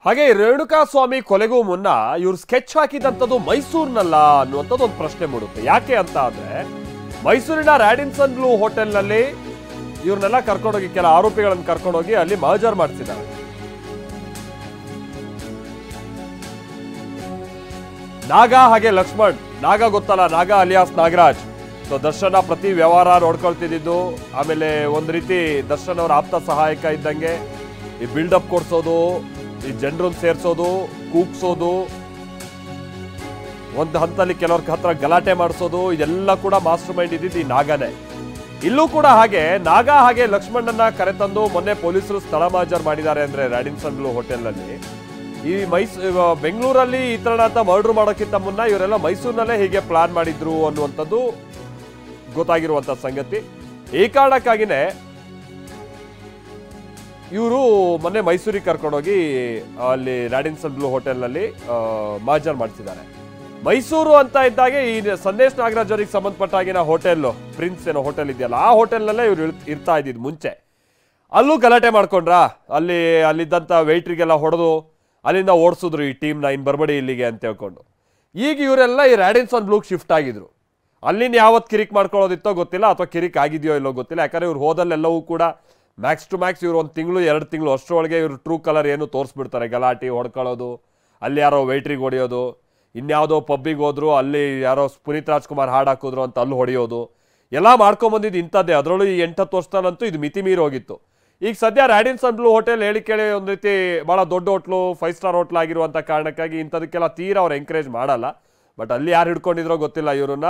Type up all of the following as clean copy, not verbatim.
ಹಾಗೆ ರೇಣುಕಾ ಸ್ವಾಮಿ ಕೊಲೆಗೂ ಮುನ್ನ ಇವ್ರು ಸ್ಕೆಚ್ ಹಾಕಿದಂಥದ್ದು ಮೈಸೂರಿನಲ್ಲ ಅನ್ನುವಂಥದ್ದು ಒಂದು ಪ್ರಶ್ನೆ ಮೂಡುತ್ತೆ. ಯಾಕೆ ಅಂತ ಅಂದ್ರೆ ಮೈಸೂರಿನ ರ್ಯಾಡಿನ್ಸನ್ ಬ್ಲೂ ಹೋಟೆಲ್ನಲ್ಲಿ ಇವ್ರನ್ನೆಲ್ಲ ಕರ್ಕೊಂಡೋಗಿ ಕೆಲ ಆರೋಪಿಗಳನ್ನು ಕರ್ಕೊಂಡೋಗಿ ಅಲ್ಲಿ ಮಹಜರ್ ಮಾಡಿಸಿದ್ದಾರೆ. ನಾಗ ಹಾಗೆ ಲಕ್ಷ್ಮಣ್, ನಾಗ ಗೊತ್ತಲ್ಲ, ನಾಗ ಅಲಿಯಾಸ್ ನಾಗರಾಜ್. ಸೊ ದರ್ಶನ ಪ್ರತಿ ವ್ಯವಹಾರ ನೋಡ್ಕೊಳ್ತಿದ್ದು, ಆಮೇಲೆ ಒಂದ್ ರೀತಿ ದರ್ಶನ್ ಅವರ ಆಪ್ತ ಸಹಾಯಕ ಇದ್ದಂಗೆ ಈ ಬಿಲ್ಡಪ್ ಕೊಡ್ಸೋದು, ಈ ಜನರನ್ನು ಸೇರ್ಸೋದು, ಕೂಗ್ಸೋದು, ಒಂದು ಹಂತದಲ್ಲಿ ಕೆಲವ್ರ ಹತ್ರ ಗಲಾಟೆ ಮಾಡಿಸೋದು, ಇದೆಲ್ಲ ಕೂಡ ಮಾಸ್ಟರ್ ಮೈಂಡ್ ಇದ್ದಿದ್ದು ಈ ನಾಗನೇ. ಇಲ್ಲೂ ಕೂಡ ಹಾಗೆ ನಾಗ ಹಾಗೆ ಲಕ್ಷ್ಮಣನ್ನ ಕರೆತಂದು ಮೊನ್ನೆ ಪೊಲೀಸರು ಸ್ಥಳ ಮಹಜರ್ ಮಾಡಿದ್ದಾರೆ. ಅಂದ್ರೆ ರ್ಯಾಡಿನ್ಸನ್ ಬ್ಲೂ ಹೋಟೆಲ್ನಲ್ಲಿ ಈ ಬೆಂಗಳೂರಲ್ಲಿ ಈ ತರನಾದ ಮರ್ಡರ್ ಮಾಡೋಕ್ಕಿಂತ ಮುನ್ನ ಇವರೆಲ್ಲ ಮೈಸೂರಿನಲ್ಲೇ ಹೀಗೆ ಪ್ಲಾನ್ ಮಾಡಿದ್ರು ಅನ್ನುವಂಥದ್ದು ಗೊತ್ತಾಗಿರುವಂತ ಸಂಗತಿ. ಈ ಕಾರಣಕ್ಕಾಗಿನೇ ಇವರು ಮೊನ್ನೆ ಮೈಸೂರಿಗೆ ಕರ್ಕೊಂಡೋಗಿ ಅಲ್ಲಿ ರ್ಯಾಡಿನ್ಸನ್ ಬ್ಲೂ ಹೋಟೆಲ್ನಲ್ಲಿ ಮಹಜರ್ ಮಾಡಿಸಿದ್ದಾರೆ. ಮೈಸೂರು ಅಂತ ಇದ್ದಾಗೆ ಈ ಸಂದೇಶ್ ನಾಗರಾಜ್ ಅವರಿಗೆ ಸಂಬಂಧಪಟ್ಟಾಗಿನ ಹೋಟೆಲ್ ಪ್ರಿನ್ಸ್ ಏನೋ ಹೋಟೆಲ್ ಇದೆಯಲ್ಲ, ಆ ಹೋಟೆಲ್ನಲ್ಲೇ ಇವ್ರು ಇರ್ತಾ ಇದ್ದಿದ್ದು ಮುಂಚೆ. ಅಲ್ಲೂ ಗಲಾಟೆ ಮಾಡ್ಕೊಂಡ್ರ, ಅಲ್ಲಿದ್ದಂಥ ವೆಯ್ಟ್ರಿಗೆಲ್ಲ ಹೊಡೆದು ಅಲ್ಲಿಂದ ಓಡಿಸಿದ್ರು ಈ ಟೀಮ್ನ, ಇನ್ನು ಬರ್ಬೇಡಿ ಇಲ್ಲಿಗೆ ಅಂತ ಹೇಳ್ಕೊಂಡು. ಈಗ ಇವರೆಲ್ಲ ಈ ರ್ಯಾಡಿನ್ಸನ್ ಬ್ಲೂಗೆ ಶಿಫ್ಟ್ ಆಗಿದ್ರು. ಅಲ್ಲಿಂದ ಯಾವತ್ತು ಕಿರಿಕ್ ಮಾಡ್ಕೊಳ್ಳೋದಿತ್ತೋ ಗೊತ್ತಿಲ್ಲ, ಅಥವಾ ಕಿರಿಕ್ ಆಗಿದೆಯೋ ಇಲ್ಲೋ ಗೊತ್ತಿಲ್ಲ. ಯಾಕಂದ್ರೆ ಇವ್ರು ಹೋದಲ್ಲೆಲ್ಲವೂ ಕೂಡ ಮ್ಯಾಕ್ಸ್ ಟು ಮ್ಯಾಕ್ಸ್ ಇವ್ರು 1 ತಿಂಗಳು 2 ತಿಂಗಳು ಅಷ್ಟರೊಳಗೆ ಇವರು ಟ್ರೂ ಕಲರ್ ಏನು ತೋರಿಸ್ಬಿಡ್ತಾರೆ. ಗಲಾಟೆ ಹೊಡ್ಕೊಳ್ಳೋದು, ಅಲ್ಲಿ ಯಾರೋ ವೆಯ್ಟ್ರಿಗೆ ಹೊಡೆಯೋದು, ಇನ್ಯಾವುದೋ ಪಬ್ಬಿಗೆ ಹೋದ್ರು ಅಲ್ಲಿ ಯಾರೋ ಪುನೀತ್ ರಾಜ್ಕುಮಾರ್ ಹಾಡು ಹಾಕಿದ್ರು ಅಂತ ಅಲ್ಲಿ ಹೊಡೆಯೋದು, ಎಲ್ಲ ಮಾಡ್ಕೊಂಬಂದಿದ್ದು ಇಂಥದ್ದೇ. ಅದರಲ್ಲೂ ಈ 8-10 ವರ್ಷದಲ್ಲಂತೂ ಇದು ಮಿತಿ ಮೀರಿ ಹೋಗಿತ್ತು. ಈಗ ಸದ್ಯ ರ್ಯಾಡಿನ್ಸನ್ ಬ್ಲೂ ಹೋಟೆಲ್ ಹೇಳಿ ಕೇಳಿ ಒಂದು ರೀತಿ ಭಾಳ ದೊಡ್ಡ ಹೋಟ್ಲು, 5 ಸ್ಟಾರ್ ಹೋಟ್ಲ್ ಆಗಿರುವಂಥ ಕಾರಣಕ್ಕಾಗಿ ಇಂಥದಕ್ಕೆಲ್ಲ ತೀರಾ ಅವ್ರು ಎಂಕರೇಜ್ ಮಾಡಲ್ಲ. ಬಟ್ ಅಲ್ಲಿ ಯಾರು ಹಿಡ್ಕೊಂಡಿದ್ರೋ ಗೊತ್ತಿಲ್ಲ ಇವ್ರನ್ನ,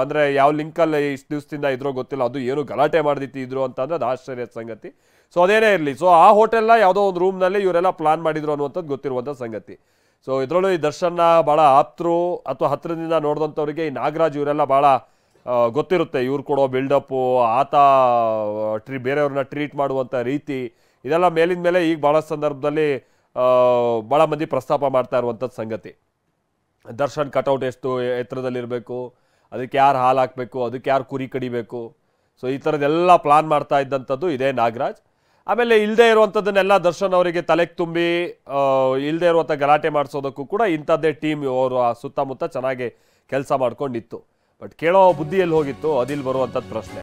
ಅಂದರೆ ಯಾವ ಲಿಂಕಲ್ಲಿ ಇಷ್ಟು ದಿವಸದಿಂದ ಇದ್ರೋ ಗೊತ್ತಿಲ್ಲ. ಅದು ಏನು ಗಲಾಟೆ ಮಾಡ್ದಿತ್ತಿದ್ರು ಅಂತಂದ್ರೆ ಅದು ಆಶ್ಚರ್ಯದ ಸಂಗತಿ. ಸೊ ಅದೇನೇ ಇರಲಿ, ಸೊ ಆ ಹೋಟೆಲ್ನ ಯಾವುದೋ ಒಂದು ರೂಮ್ನಲ್ಲಿ ಇವರೆಲ್ಲ ಪ್ಲಾನ್ ಮಾಡಿದ್ರು ಅನ್ನುವಂಥದ್ದು ಗೊತ್ತಿರುವಂಥ ಸಂಗತಿ. ಸೊ ಇದರಲ್ಲೂ ಈ ದರ್ಶನ್ನ ಭಾಳ ಆಪ್ತರು ಅಥವಾ ಹತ್ತಿರದಿಂದ ನೋಡಿದಂಥವ್ರಿಗೆ ಈ ನಾಗರಾಜ್ ಇವರೆಲ್ಲ ಭಾಳ ಗೊತ್ತಿರುತ್ತೆ. ಇವ್ರು ಕೊಡೋ ಬಿಲ್ಡಪ್ಪು, ಆತ ಬೇರೆಯವ್ರನ್ನ ಟ್ರೀಟ್ ಮಾಡುವಂಥ ರೀತಿ, ಇದೆಲ್ಲ ಮೇಲಿನ ಮೇಲೆ ಈಗ ಭಾಳ ಸಂದರ್ಭದಲ್ಲಿ ಭಾಳ ಮಂದಿ ಪ್ರಸ್ತಾಪ ಮಾಡ್ತಾ ಇರುವಂಥದ್ದು ಸಂಗತಿ. ದರ್ಶನ್ ಕಟೌಟ್ ಎಷ್ಟು ಎತ್ತರದಲ್ಲಿರಬೇಕು, ಅದಕ್ಕೆ ಯಾರು ಹಾಲು ಹಾಕಬೇಕು, ಅದಕ್ಕೆ ಯಾರು ಕುರಿ ಕಡಿಬೇಕು, ಸೊ ಈ ಥರದ್ದೆಲ್ಲ ಪ್ಲಾನ್ ಮಾಡ್ತಾ ಇದ್ದಂಥದ್ದು ಇದೇ ನಾಗರಾಜ್. ಆಮೇಲೆ ಇಲ್ಲದೆ ಇರುವಂಥದ್ದನ್ನೆಲ್ಲ ದರ್ಶನ್ ಅವರಿಗೆ ತಲೆಗೆ ತುಂಬಿ ಇಲ್ಲದೆ ಇರುವಂಥ ಗಲಾಟೆ ಮಾಡಿಸೋದಕ್ಕೂ ಕೂಡ ಇಂಥದ್ದೇ ಟೀಮ್ ಅವರು ಸುತ್ತಮುತ್ತ ಚೆನ್ನಾಗಿ ಕೆಲಸ ಮಾಡ್ಕೊಂಡಿತ್ತು. ಬಟ್ ಕೇಳೋ ಬುದ್ಧಿ ಎಲ್ಲಿ ಹೋಗಿತ್ತು, ಅದಿಲ್ಲಿ ಬರುವಂಥದ್ದು ಪ್ರಶ್ನೆ.